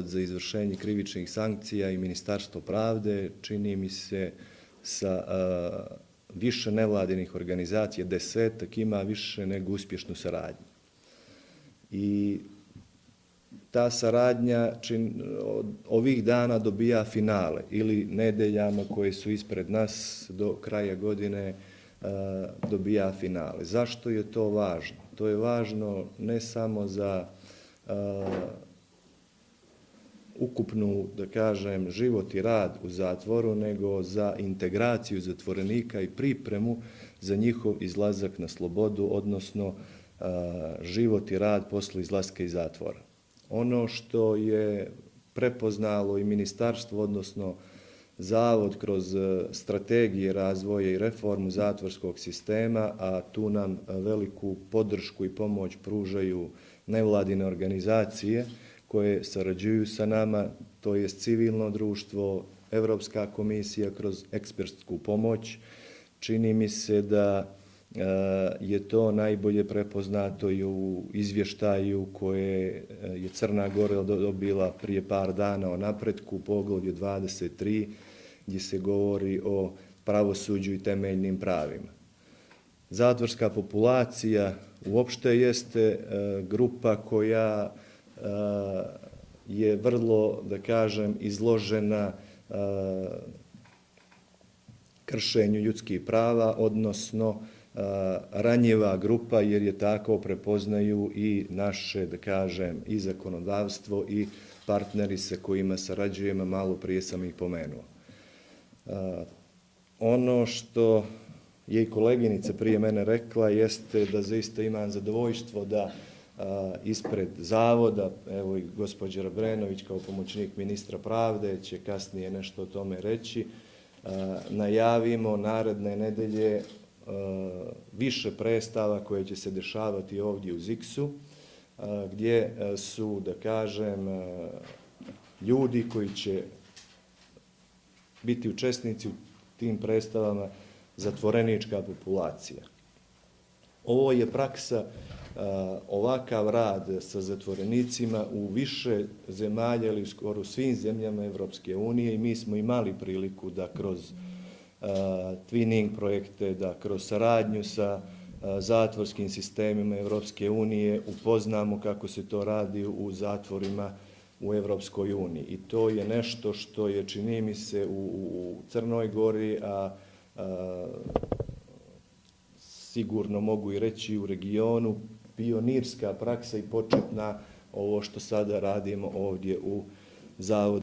za izvršenje krivičnih sankcija i Ministarstvo pravde, čini mi se sa više nevladinih organizacija, 10-ak, ima više nego uspješnu saradnju. I ta saradnja ovih dana dobija finale ili nedeljama koje su ispred nas do kraja godine dobija finale. Zašto je to važno? To je važno ne samo za ukupnu, da kažem, život i rad u zatvoru, nego za integraciju zatvorenika i pripremu za njihov izlazak na slobodu, odnosno život i rad posle izlaska iz zatvora. Ono što je prepoznalo i ministarstvo, odnosno Zavod kroz strategije razvoja i reformu zatvorskog sistema, a tu nam veliku podršku i pomoć pružaju nevladine organizacije koje sarađuju sa nama, to je civilno društvo, Evropska komisija kroz ekspertsku pomoć. Čini mi se da je to najbolje prepoznato i u izvještaju koje je Crna Gora dobila prije par dana o napretku u poglavlju 23, gdje se govori o pravosuđu i temeljnim pravima. Zatvorska populacija uopšte jeste grupa koja je vrlo, da kažem, izložena kršenju ljudskih prava, odnosno ranjiva grupa, jer je tako prepoznaju i naše, da kažem, i zakonodavstvo i partneri sa kojima sarađujemo, malo prije sam ih pomenuo. Ono što je i koleginica prije mene rekla jeste da zaista imam zadovoljstvo da ispred Zavoda, evo i gospođa Rabrenović kao pomoćnik ministra pravde će kasnije nešto o tome reći, najavimo naredne nedelje više predstava koje će se dešavati ovdje u ZIKS-u, gdje su, da kažem, ljudi koji će biti učesnici u tim predstavama zatvorenička populacija. Ovo je praksa, ovakav rad sa zatvorenicima u više zemalja ili skoro svim zemljama Evropske unije i mi smo imali priliku da kroz twinning projekte, da kroz saradnju sa zatvorskim sistemima Evropske unije upoznamo kako se to radi u zatvorima u Evropskoj uniji. I to je nešto što je, čini mi se, u Crnoj Gori, a sigurno mogu i reći u regionu, pionirska praksa i početna ovo što sada radimo ovdje u Zavodu